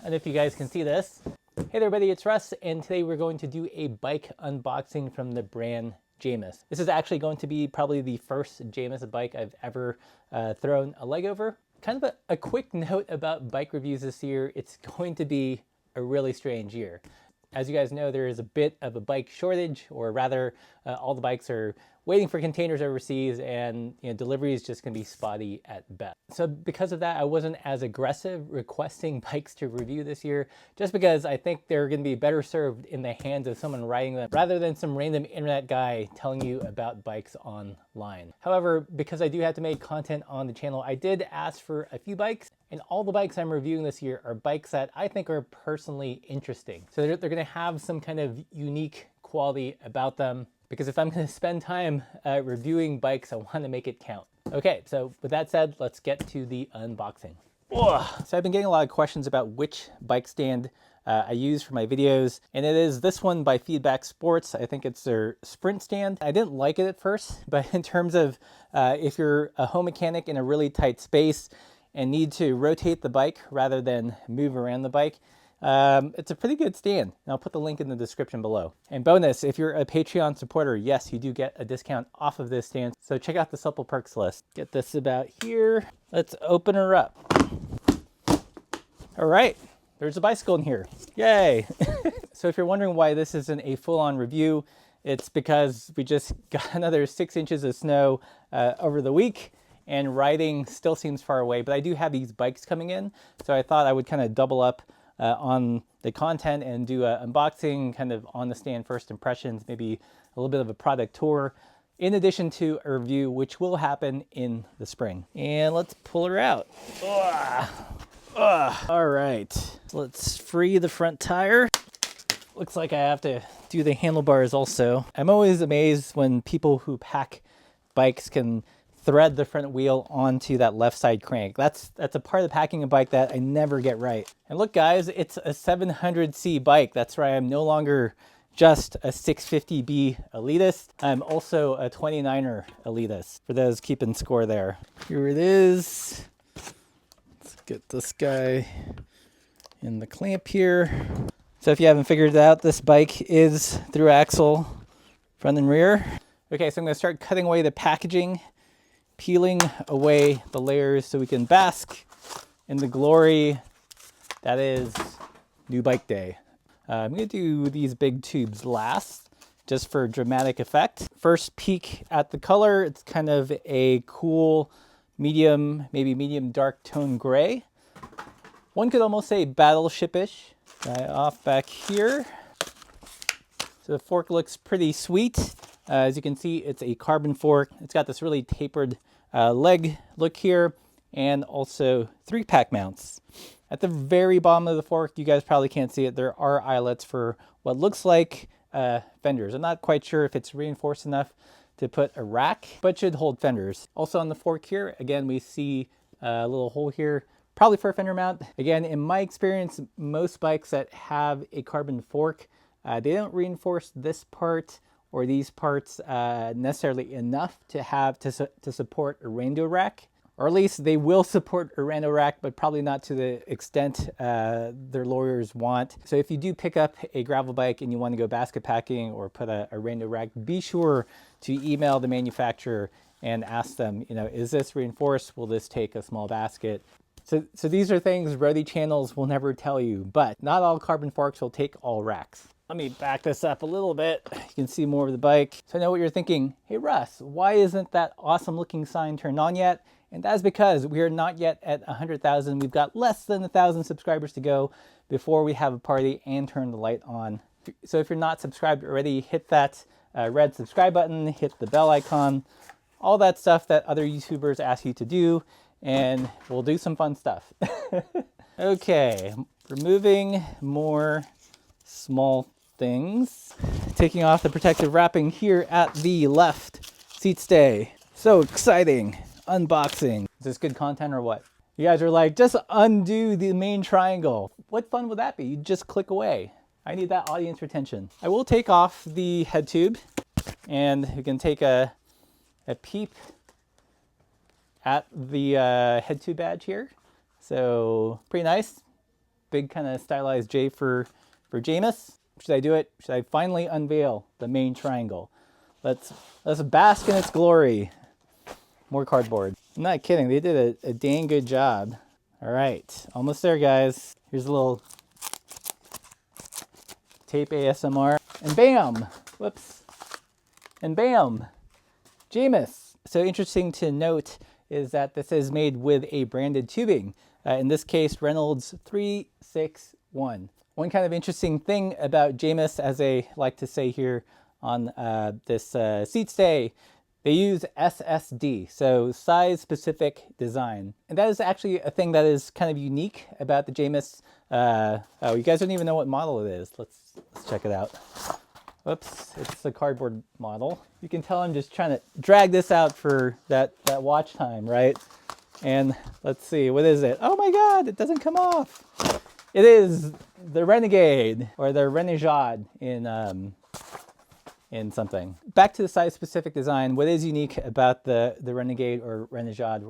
don't know if you guys can see this. Hey there everybody, it's Russ, and today we're going to do a bike unboxing from the brand Jamis. This is actually going to be probably the first Jamis bike I've ever thrown a leg over. Kind of a quick note about bike reviews this year, it's going to be a really strange year. As you guys know, there is a bit of a bike shortage, or rather all the bikes are waiting for containers overseas, and delivery is just gonna be spotty at best. So because of that, I wasn't as aggressive requesting bikes to review this year, just because I think they're gonna be better served in the hands of someone riding them rather than some random internet guy telling you about bikes online. However, because I do have to make content on the channel, I did ask for a few bikes, and all the bikes I'm reviewing this year are bikes that I think are personally interesting. So they're gonna have some kind of unique quality about them, because if I'm going to spend time reviewing bikes, I want to make it count. Okay, so with that said, let's get to the unboxing. Ugh. So I've been getting a lot of questions about which bike stand I use for my videos, and it is this one by Feedback Sports. I think it's their sprint stand. I didn't like it at first, but in terms of if you're a home mechanic in a really tight space and need to rotate the bike rather than move around the bike, it's a pretty good stand. And I'll put the link in the description below. And bonus, if you're a Patreon supporter, yes, you do get a discount off of this stand. So check out the supple perks list. Get this about here. Let's open her up. All right, there's a bicycle in here. Yay. So if you're wondering why this isn't a full-on review, it's because we just got another 6 inches of snow over the week, and riding still seems far away, but I do have these bikes coming in. So I thought I would kind of double up on the content and do an unboxing, kind of on the stand first impressions, maybe a little bit of a product tour, in addition to a review, which will happen in the spring. And let's pull her out. All right, so let's free the front tire. Looks like I have to do the handlebars also. I'm always amazed when people who pack bikes can thread the front wheel onto that left side crank. That's a part of packing a bike that I never get right. And look guys, it's a 700C bike. That's right, I'm no longer just a 650B elitist. I'm also a 29er elitist, for those keeping score there. Here it is. Let's get this guy in the clamp here. So if you haven't figured it out, this bike is through axle, front and rear. Okay, so I'm gonna start cutting away the packaging, peeling away the layers so we can bask in the glory that is new bike day. I'm going to do these big tubes last, just for dramatic effect. First peek at the color, it's kind of a cool medium, maybe medium dark tone gray. One could almost say battleship-ish. Off back here. So the fork looks pretty sweet. As you can see, it's a carbon fork. It's got this really tapered leg look here, and also 3-pack mounts. At the very bottom of the fork, you guys probably can't see it, there are eyelets for what looks like fenders. I'm not quite sure if it's reinforced enough to put a rack, but should hold fenders. Also on the fork here, again, we see a little hole here, probably for a fender mount. Again, in my experience, most bikes that have a carbon fork, they don't reinforce this part or these parts necessarily enough to support a rando rack, or at least they will support a rando rack, but probably not to the extent their lawyers want. So if you do pick up a gravel bike and you want to go basket packing or put a rando rack, be sure to email the manufacturer and ask them, is this reinforced? Will this take a small basket? So these are things roadie channels will never tell you, but not all carbon forks will take all racks. Let me back this up a little bit. You can see more of the bike. So I know what you're thinking. Hey Russ, why isn't that awesome looking sign turned on yet? And that's because we are not yet at 100,000. We've got less than 1,000 subscribers to go before we have a party and turn the light on. So if you're not subscribed already, hit that red subscribe button, hit the bell icon, all that stuff that other YouTubers ask you to do, and we'll do some fun stuff. Okay, removing more small things. Taking off the protective wrapping here at the left seat stay. So exciting. Unboxing. Is this good content or what? You guys are like, just undo the main triangle. What fun would that be? You just click away. I need that audience retention. I will take off the head tube, and you can take a peep at the head tube badge here. So pretty nice. big kind of stylized J for Jameis. Should I do it? Should I finally unveil the main triangle? Let's bask in its glory. More cardboard. I'm not kidding. They did a dang good job. All right, almost there, guys. Here's a little tape ASMR, and bam! Whoops. And bam! Jameis. So interesting to note is that this is made with a branded tubing. In this case, Reynolds 361. One kind of interesting thing about Jameis, as they like to say here on this seat stay, they use SSD, so size specific design. And that is actually a thing that is kind of unique about the Jameis. Oh, you guys don't even know what model it is. Let's check it out. Whoops, it's the cardboard model. You can tell I'm just trying to drag this out for that watch time, right? And let's see, what is it? Oh my God, it doesn't come off. It is the Renegade, or the Renegade in something. Back to the size specific design, what is unique about the Renegade or Renegade,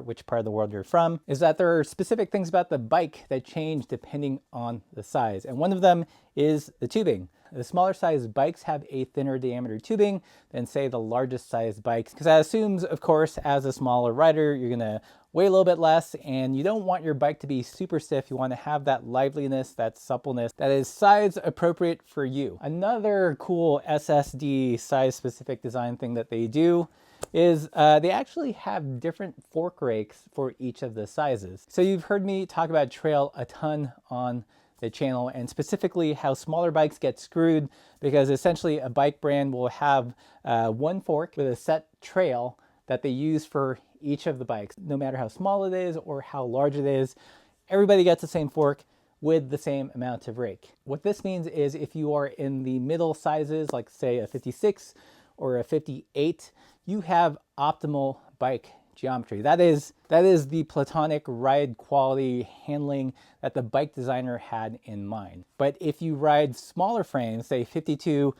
which part of the world you're from, is that there are specific things about the bike that change depending on the size. And one of them is the tubing. The smaller size bikes have a thinner diameter tubing than, say, the largest size bikes, because that assumes, of course, as a smaller rider, you're gonna weigh a little bit less, and you don't want your bike to be super stiff. You want to have that liveliness, that suppleness that is size appropriate for you. Another cool SSD size specific design thing that they do is they actually have different fork rakes for each of the sizes. So you've heard me talk about trail a ton on the channel, and specifically how smaller bikes get screwed, because essentially a bike brand will have one fork with a set trail that they use for each of the bikes. No matter how small it is or how large it is, everybody gets the same fork with the same amount of rake. What this means is if you are in the middle sizes, like say a 56 or a 58, you have optimal bike geometry. That is the platonic ride quality handling that the bike designer had in mind. But if you ride smaller frames, say 52,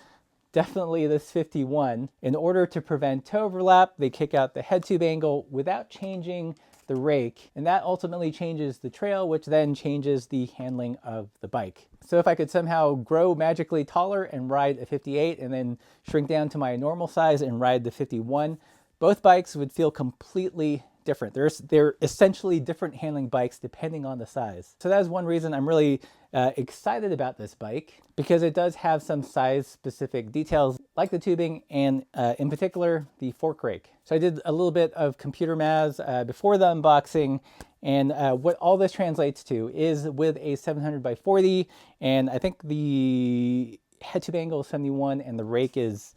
definitely this 51, in order to prevent toe overlap, they kick out the head tube angle without changing the rake, and that ultimately changes the trail, which then changes the handling of the bike. So if I could somehow grow magically taller and ride a 58 and then shrink down to my normal size and ride the 51, both bikes would feel completely different. They're essentially different handling bikes depending on the size. So that is one reason I'm really excited about this bike, because it does have some size specific details like the tubing and in particular the fork rake. So I did a little bit of computer maths before the unboxing, and what all this translates to is with a 700 by 40, and I think the head tube angle is 71 and the rake is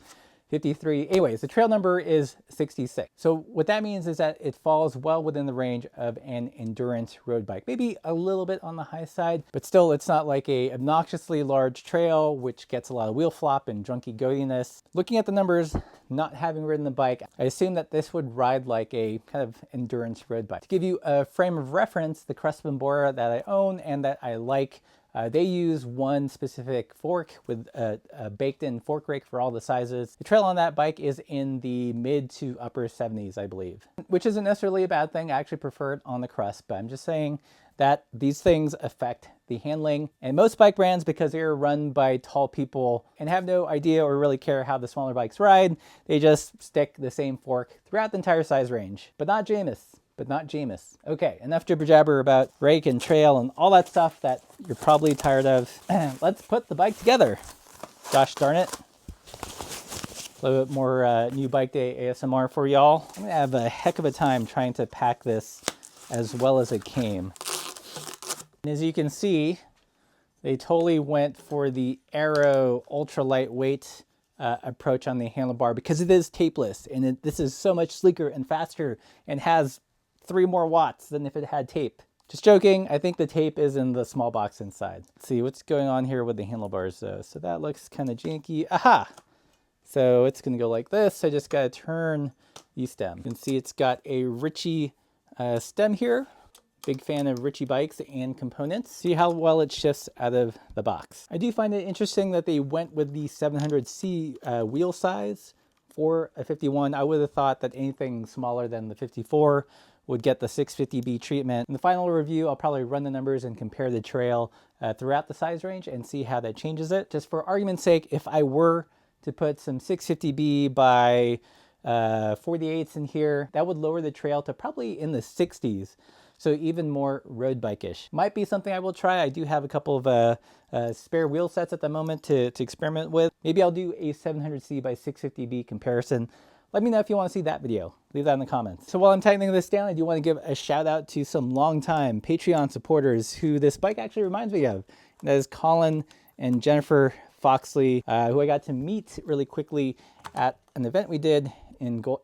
53. Anyways, the trail number is 66. So what that means is that it falls well within the range of an endurance road bike. Maybe a little bit on the high side, but still it's not like a obnoxiously large trail, which gets a lot of wheel flop and junky goatiness. Looking at the numbers, not having ridden the bike, I assume that this would ride like a kind of endurance road bike. To give you a frame of reference, the Crespin Bora that I own and that I like, they use one specific fork with a baked-in fork rake for all the sizes. The trail on that bike is in the mid to upper 70s, I believe, which isn't necessarily a bad thing. I actually prefer it on the crust, but I'm just saying that these things affect the handling. And most bike brands, because they're run by tall people and have no idea or really care how the smaller bikes ride, they just stick the same fork throughout the entire size range. But not Jameis. Okay, enough jibber jabber about rake and trail and all that stuff that you're probably tired of. Let's put the bike together. Gosh darn it. A little bit more new bike day ASMR for y'all. I'm gonna have a heck of a time trying to pack this as well as it came. And as you can see, they totally went for the Aero ultra lightweight approach on the handlebar, because it is tapeless, and this is so much sleeker and faster and has 3 more watts than if it had tape. Just joking. I think the tape is in the small box inside. Let's see what's going on here with the handlebars though. So that looks kind of janky. Aha! So it's gonna go like this. I just gotta turn the stem. You can see it's got a Ritchie stem here. Big fan of Ritchie bikes and components. See how well it shifts out of the box. I do find it interesting that they went with the 700C wheel size for a 51. I would have thought that anything smaller than the 54 would get the 650B treatment. In the final review, I'll probably run the numbers and compare the trail throughout the size range and see how that changes it. Just for argument's sake, if I were to put some 650B by 48s in here, that would lower the trail to probably in the 60s. So even more road bike-ish. Might be something I will try. I do have a couple of spare wheel sets at the moment to experiment with. Maybe I'll do a 700C by 650B comparison. Let me know if you want to see that video. Leave that in the comments. So while I'm tightening this down, I do want to give a shout out to some longtime Patreon supporters who this bike actually reminds me of. And that is Colin and Jennifer Foxley, who I got to meet really quickly at an event we did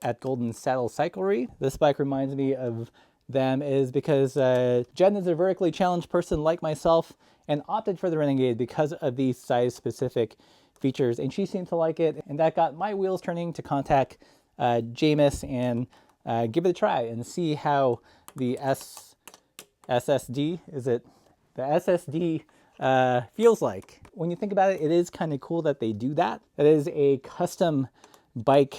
at Golden Saddle Cyclery. This bike reminds me of them is because Jen is a vertically challenged person like myself and opted for the Renegade because of these size specific features, and she seemed to like it, and that got my wheels turning to contact Jameis and give it a try and see how the SSD feels like. When you think about it, it is kind of cool that they do that. That is a custom bike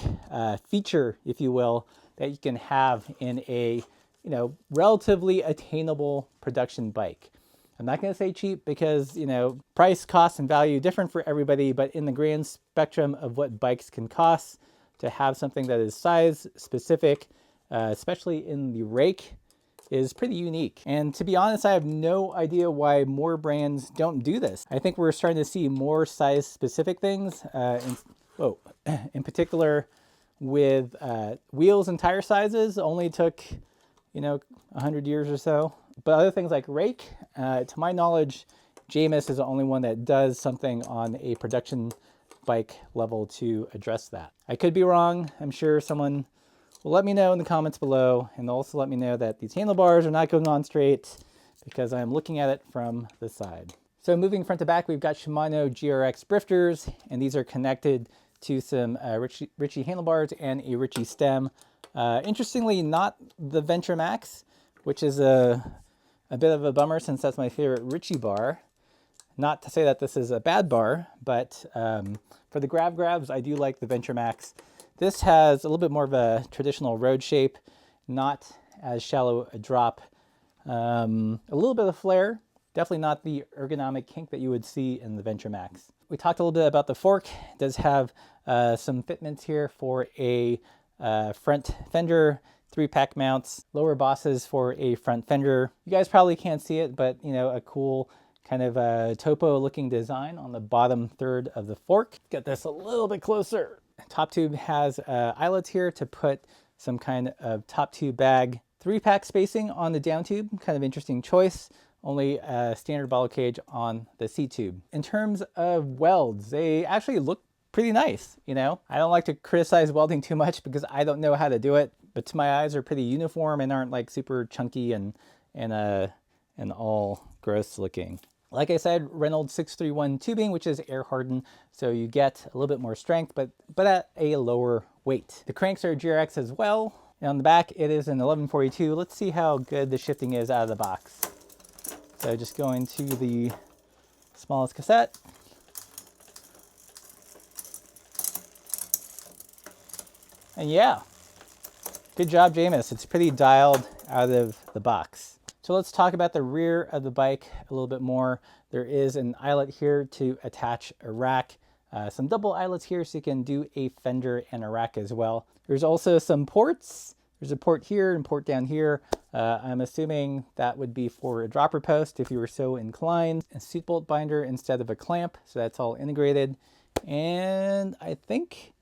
feature, if you will, that you can have in a relatively attainable production bike. I'm not going to say cheap because, price, cost, and value different for everybody, but in the grand spectrum of what bikes can cost, to have something that is size specific, especially in the rake, is pretty unique. And to be honest, I have no idea why more brands don't do this. I think we're starting to see more size specific things, in particular with wheels and tire sizes. Only took 100 years or so. But other things like rake, to my knowledge, Jameis is the only one that does something on a production bike level to address that. I could be wrong. I'm sure someone will let me know in the comments below, and also let me know that these handlebars are not going on straight because I'm looking at it from the side. So moving front to back, we've got Shimano Grx Drifters, and these are connected to some Ritchie handlebars and a Ritchie stem. Interestingly, not the Venture Max, which is a bit of a bummer since that's my favorite Ritchie bar. Not to say that this is a bad bar, but for the grabs, I do like the Venture Max. This has a little bit more of a traditional road shape, not as shallow a drop, a little bit of flare, definitely not the ergonomic kink that you would see in the Venture Max. We talked a little bit about the fork. It does have some fitments here for a front fender, 3-pack mounts, lower bosses for a front fender. You guys probably can't see it, but a cool kind of topo looking design on the bottom third of the fork. Get this a little bit closer. Top tube has eyelets here to put some kind of top tube bag. 3-pack spacing on the down tube, kind of interesting choice. Only a standard bottle cage on the C tube. In terms of welds, they actually look pretty nice. I don't like to criticize welding too much because I don't know how to do it, but to my eyes are pretty uniform and aren't like super chunky and all gross looking. Like I said, Reynolds 631 tubing, which is air hardened, so you get a little bit more strength, but at a lower weight. The cranks are GRX as well. And on the back, it is an 1142. Let's see how good the shifting is out of the box. So just going to the smallest cassette. And yeah, good job, Jameis. It's pretty dialed out of the box. So let's talk about the rear of the bike a little bit more. There is an eyelet here to attach a rack. Some double eyelets here so you can do a fender and a rack as well. There's also some ports. There's a port here and port down here. I'm assuming that would be for a dropper post if you were so inclined. A seat bolt binder instead of a clamp, so that's all integrated. And I think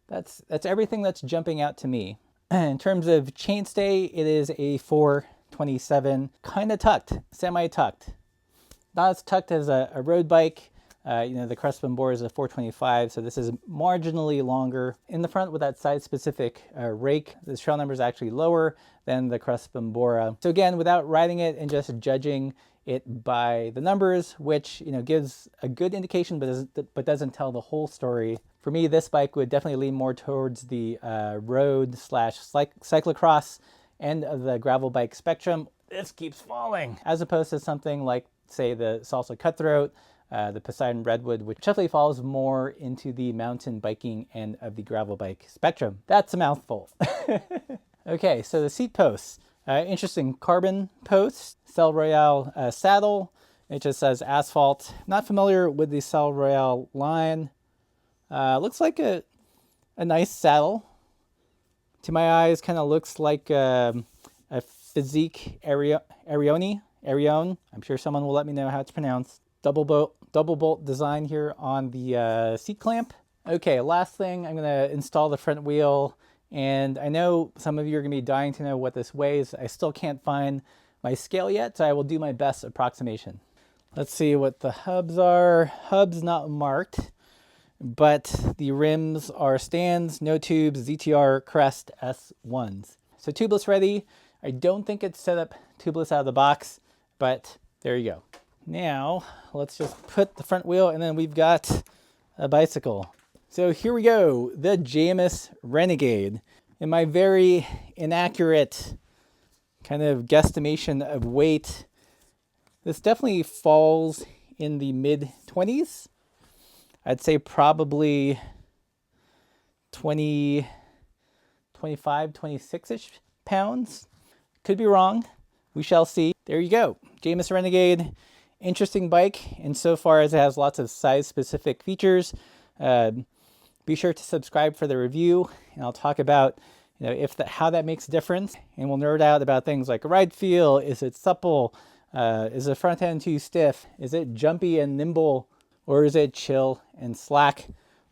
that's everything that's jumping out to me. In terms of chainstay, it is a 427, kind of tucked, semi-tucked. Not as tucked as a road bike. The Crespin bore is a 425, so this is marginally longer. In the front with that size-specific rake, the trail number is actually lower than the Crespin Bora. So again, without riding it and just judging it by the numbers, which gives a good indication, but doesn't tell the whole story. For me, this bike would definitely lean more towards the road / cyclocross end of the gravel bike spectrum. This keeps falling, as opposed to something like, say, the Salsa Cutthroat, the Poseidon Redwood, which definitely falls more into the mountain biking end of the gravel bike spectrum. That's a mouthful. Okay, so the seat posts. Interesting carbon post, Cell Royale saddle. It just says asphalt. Not familiar with the Cell Royale line. Looks like a nice saddle. To my eyes, kind of looks like a Physique Arione. I'm sure someone will let me know how it's pronounced. Double bolt design here on the seat clamp. Okay, last thing, I'm gonna install the front wheel. And I know some of you are gonna be dying to know what this weighs. I still can't find my scale yet, so I will do my best approximation. Let's see what the hubs are. Hubs not marked, but the rims are stands, no tubes, ZTR Crest S1s. So tubeless ready. I don't think it's set up tubeless out of the box, but there you go. Now, let's just put the front wheel and then we've got a bicycle. So here we go, the Grx Renegade. In my very inaccurate kind of guesstimation of weight, this definitely falls in the mid-20s. I'd say probably 20, 25, 26-ish pounds. Could be wrong. We shall see. There you go. Grx Renegade. Interesting bike insofar as it has lots of size-specific features. Be sure to subscribe for the review, and I'll talk about how that makes a difference, and we'll nerd out about things like ride feel. Is it supple? Is the front end too stiff? Is it jumpy and nimble, or is it chill and slack?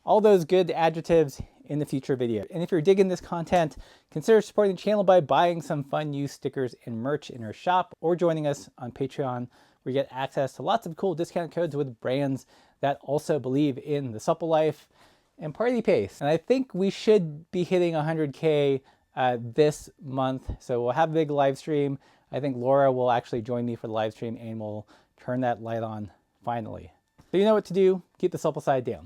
All those good adjectives in the future video. And if you're digging this content, consider supporting the channel by buying some fun used stickers and merch in our shop, or joining us on Patreon, where you get access to lots of cool discount codes with brands that also believe in the supple life and party pace. And I think we should be hitting 100K this month. So we'll have a big live stream. I think Laura will actually join me for the live stream and we'll turn that light on finally. So you know what to do. Keep the supple side down.